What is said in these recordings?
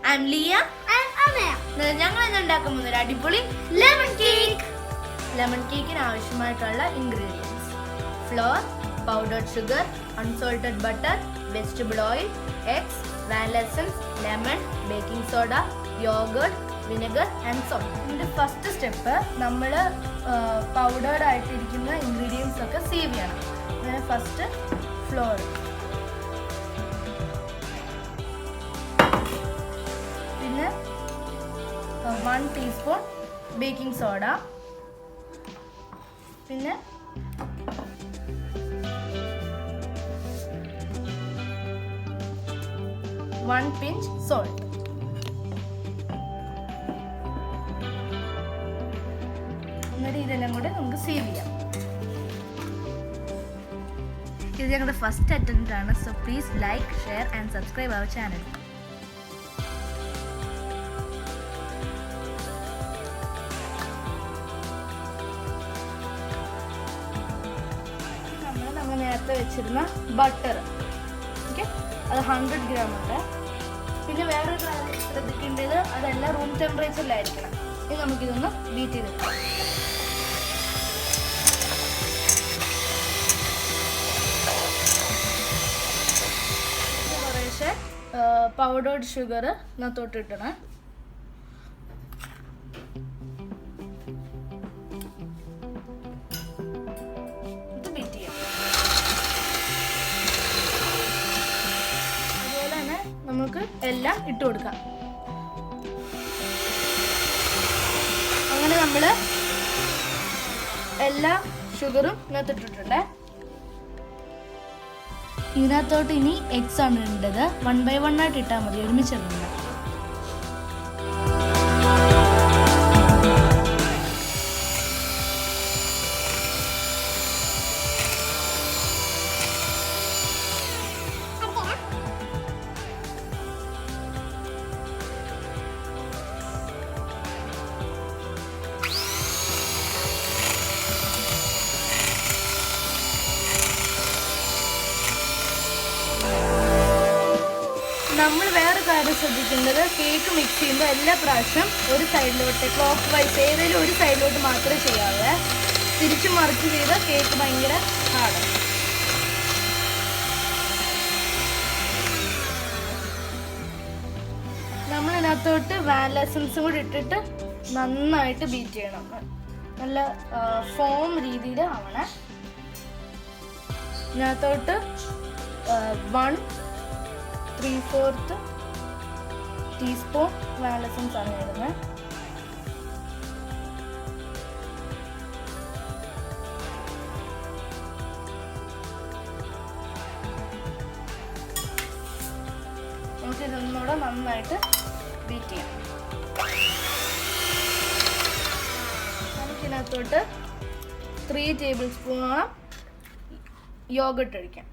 I'm Leah. I'm Amaya. ഞങ്ങൾ ഇന്ന് ഉണ്ടാക്കാൻ പോകുന്ന ഒരു അടിപൊളി ലെമൺ കേക്ക്. ലെമൺ കേക്കിന് ആവശ്യമായിട്ടുള്ള ingredients: floor, powdered sugar, unsalted butter, vegetable oil, eggs, vanilla essence, lemon, baking soda, yoghurt, vinegar and salt. ഇതിന്റെ ഫസ്റ്റ് സ്റ്റെപ്പ് നമ്മൾ പൗഡേർഡ് ആയിട്ടിരിക്കുന്ന ഇൻഗ്രീഡിയൻസ് ഒക്കെ സേവ് ചെയ്യണം. അങ്ങനെ ഫസ്റ്റ് ഫ്ലോർ, പിന്നെ 1 ടീസ്പൂൺ ബേക്കിംഗ് സോഡ, പിന്നെ 1 പിഞ്ച് സോൾട്ട്. എന്നിട്ട് ഇതെല്ലാം കൂടെ നമുക്ക് സേവ് ചെയ്യാം. ഇത് ഞങ്ങളുടെ ഫസ്റ്റ് അറ്റംപ്റ്റ് ആണ്. So please like, share and subscribe our channel. നമ്മൾ നേരത്തെ വെച്ചിരുന്ന ബട്ടർ, ഓക്കെ, അത് 100 ഗ്രാം ഉണ്ട്. പിന്നെ വേറൊരു കാര്യം ശ്രദ്ധിക്കേണ്ടത്, അതെല്ലാം റൂം ടെമ്പറേച്ചറിലായിരിക്കണം. ഇത് നമുക്കിതൊന്ന് ബീറ്റ് ചെയ്തെടുക്കാം. കുറേശ്ശെ പൗഡേർഡ് ഷുഗർ ഇതിനകത്തോട്ട് ഇട്ടണം. ഇത് ബീറ്റ് ചെയ്യാം. അതുപോലെ തന്നെ നമുക്ക് എല്ലാം ഇട്ട് കൊടുക്കാം. അങ്ങനെ നമ്മൾ എല്ലാ ഷുഗറും ഇതിനകത്ത് ഇട്ടിട്ടുണ്ട്. ഇതിനകത്തോട്ട് ഇനി എഗ്സ് ആണ് ഇടേണ്ടത്. 1 by 1 ആയിട്ട് ഇട്ടാൽ മതി, ഒരുമിച്ചിടണ്ട. നമ്മൾ വേറെ കാര്യം ശ്രദ്ധിക്കേണ്ടത്, കേക്ക് മിക്സ് ചെയ്യുമ്പോൾ എല്ലാ പ്രാവശ്യം ഒരു സൈഡിലോട്ട്, ക്ലോക്ക് വൈസ് ഏതെങ്കിലും ഒരു സൈഡിലോട്ട് മാത്രമേ ചെയ്യാവൂ. തിരിച്ചു മറിച്ച് ചെയ്താൽ കേക്ക് ഭയങ്കര ഹാർഡാണ്. നമ്മൾ ഇതിനകത്തോട്ട് വാനില എസൻസും കൂടി ഇട്ടിട്ട് നന്നായിട്ട് ബീറ്റ് ചെയ്യണം. നല്ല ഫോം രീതിയിൽ ആവണേ. ഇതിനകത്തോട്ട് 1/3 ടീസ്പൂൺ വാനില എസൻസ് ആണ് ഇടുന്നത്. നമുക്ക് ഇതൊന്നുകൂടെ നന്നായിട്ട് ബീറ്റ് ചെയ്യാം. നമുക്കിതിനകത്തോട്ട് 3 ടേബിൾ സ്പൂണോളം യോഗർട്ട് ഒഴിക്കാം.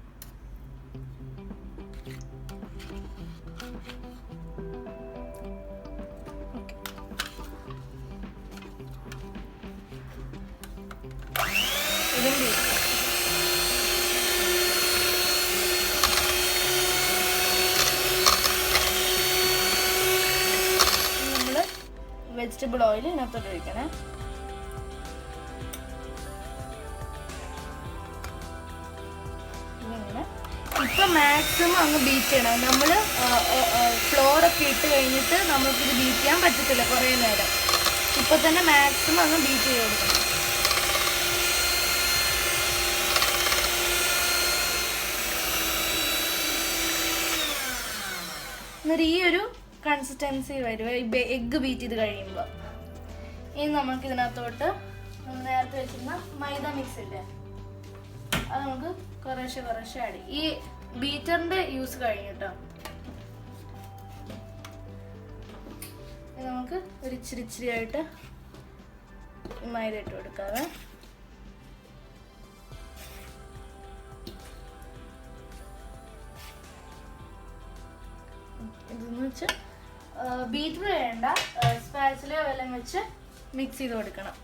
നമ്മൾ വെജിറ്റബിൾ ഓയിൽ ഇതിനകത്തോട്ട് ഒഴിക്കണേ. ഇപ്പം മാക്സിമം അങ്ങ് ബീറ്റ് ചെയ്യണം. നമ്മൾ ഫ്ലോറൊക്കെ ഇട്ട് കഴിഞ്ഞിട്ട് നമുക്കിത് ബീറ്റ് ചെയ്യാൻ പറ്റത്തില്ല കുറേ നേരം. ഇപ്പം തന്നെ മാക്സിമം അങ്ങ് ബീറ്റ് ചെയ്ത് കൊടുക്കണം. എന്നിട്ട് ഈ ഒരു കൺസിസ്റ്റൻസി വരും എഗ്ഗ് ബീറ്റ് ചെയ്ത് കഴിയുമ്പോൾ. ഇനി നമുക്ക് ഇതിനകത്തോട്ട് നമ്മൾ നേരത്തെ വെച്ചിരുന്ന മൈദ മിക്സ് ഇല്ലേ, അത് നമുക്ക് കുറേശ്ശെ കുറേശ്ശെ ആഡ് ചെയ്യും. ഈ ബീറ്ററിന്റെ യൂസ് കഴിഞ്ഞിട്ടോ. നമുക്ക് ഒരു ഇച്ചിരി ആയിട്ട് മൈദ ഇട്ട് കൊടുക്കാവേ. ഇതെന്ന് വെച്ച് ബീറ്റർ വേണ്ട, സ്പാച്ചിലോ വല്ലതും വെച്ച് മിക്സ് ചെയ്ത് കൊടുക്കണം.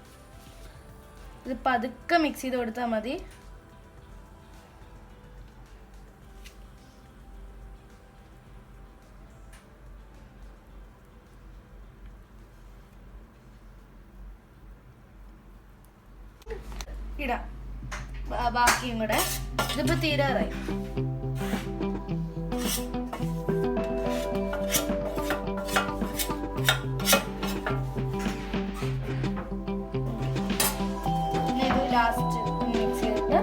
ഇത് പതുക്കെ മിക്സ് ചെയ്ത് കൊടുത്താൽ മതി. ഇടാം. ബാക്കിയും കൂടെ. ഇതിപ്പോൾ തീരാറായി. ഇത് ലാസ്റ്റ് മിക്സ് ചെയ്തിട്ട്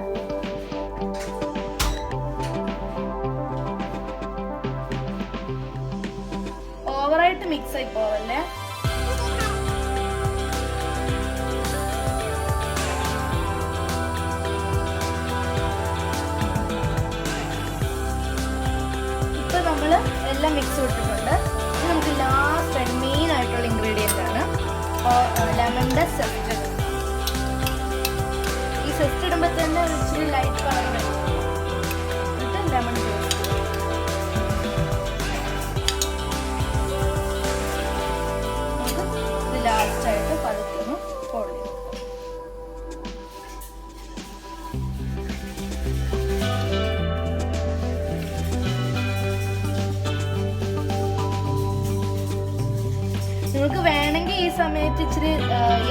ഓവറായിട്ട് മിക്സ് ആയി പോവല്ലേ. ഇപ്പൊ നമ്മള് എല്ലാം മിക്സ് ഇട്ടിട്ടുണ്ട്. ഇത് നമുക്ക് ലാസ്റ്റ് ആൻഡ് മെയിൻ ആയിട്ടുള്ള ഇൻഗ്രീഡിയൻ്റ് ആണ് ലെമണിന്റെ സെസ്റ്റ്. ഈ സെസ്റ്റ് ഇടുമ്പോൾ തന്നെ ഇച്ചിരി ലൈറ്റ് കളർ വരും. എന്നിട്ട് ലെമൺ ജ്യൂസ്. ഇത് ലാസ്റ്റ് ആയിട്ട് പതുക്കുന്നു ഫോൾഡ് ചെയ്യും. നിങ്ങൾക്ക് വേണമെങ്കിൽ ഈ സമയത്ത് ഇച്ചിരി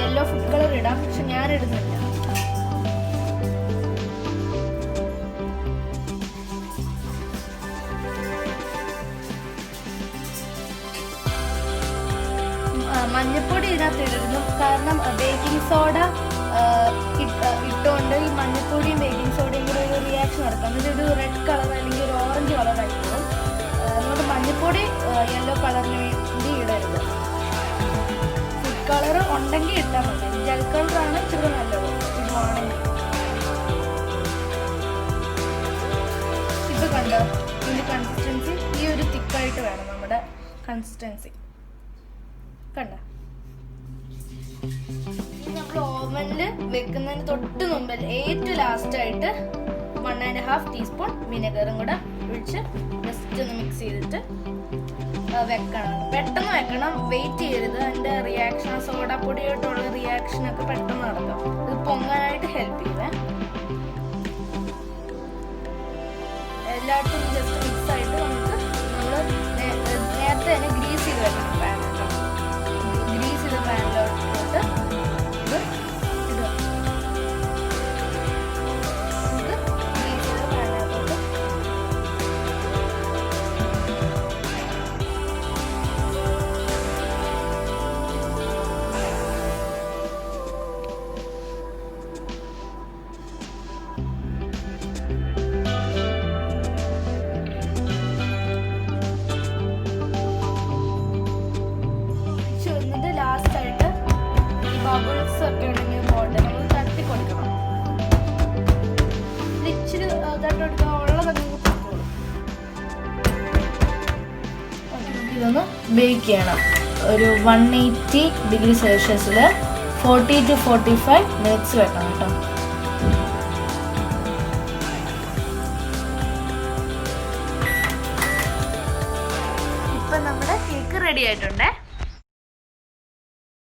യെല്ലോ ഫുഡ് കളർ ഇടാം, പക്ഷെ ഞാൻ ഇടുന്നില്ല. മഞ്ഞപ്പൊടി ഇതിനകത്ത് ഇടുന്നു, കാരണം ബേക്കിംഗ് സോഡ ഇട്ടുകൊണ്ട് ഈ മഞ്ഞപ്പൊടിയും ബേക്കിംഗ് സോഡയും കൂടെ ഒരു റിയാക്ഷൻ നടക്കാം. എന്നിട്ട് ഒരു റെഡ് കളർ അല്ലെങ്കിൽ ഒരു ഓറഞ്ച് കളർ ആയിപ്പോകും. അതുകൊണ്ട് മഞ്ഞപ്പൊടി യെല്ലോ കളറിന് വേണ്ടി ഇടരുത്. ഫുഡ് കളർ ഉണ്ടെങ്കിൽ ഇട്ടാൽ മതി. ജെൽ കളറാണ് ഇച്ചിരി നല്ലത് ഇടുവാണെങ്കിൽ. ഇത് കണ്ടോ ഇതിൻ്റെ കൺസിസ്റ്റൻസി? ഈ ഒരു തിക്കായിട്ട് വേണം നമ്മുടെ കൺസിസ്റ്റൻസി. കണ്ട നമ്മൾ ഓവനിൽ വെക്കുന്നതിന് തൊട്ട് മുമ്പിൽ ഏറ്റവും ലാസ്റ്റായിട്ട് 1.5 ടീസ്പൂൺ വിനെഗറും കൂടെ ഒഴിച്ച് ജസ്റ്റ് ഒന്ന് മിക്സ് ചെയ്തിട്ട് വെക്കണം. പെട്ടെന്ന് വെക്കണം, വെയിറ്റ് ചെയ്യരുത്. അതിൻ്റെ റിയാക്ഷൻ സോഡാപ്പൊടിയായിട്ടുള്ള റിയാക്ഷനൊക്കെ പെട്ടെന്ന് നടക്കാം. ഇത് പൊങ്ങാനായിട്ട് ഹെൽപ്പ് ചെയ്യുവേ. എല്ലായിടത്തും ജസ്റ്റ് മിക്സ് ആയിട്ട് നമുക്ക് നമ്മൾ നേരത്തെ തന്നെ ഗ്രീസ് ചെയ്ത് വെക്കണം പാൻ. ഗ്രീസ് ചെയ്ത പാനിലോട്ട് ഇത് ഇടുക. ഇത് ഗ്രീസ് ചെയ്ത പാനിലോട്ട് ലാസ്റ്റായിട്ട് ഈ ബബിൾസ് ഒക്കെ ഉണ്ടെങ്കിൽ പോട്ടെ നമ്മൾ തട്ടി കൊടുക്കണം. ഇച്ചിരി തട്ടെടുക്കുക ഉള്ളതൊക്കെ കൊടുത്തോളൂ. ഇതൊന്ന് ബേക്ക് ചെയ്യണം ഒരു 180 ഡിഗ്രി സെൽഷ്യസിൽ 40 to 45 മിനിറ്റ്സ് വെക്കണം കേട്ടോ. ഇപ്പം നമ്മുടെ കേക്ക് റെഡി ആയിട്ടുണ്ടേ.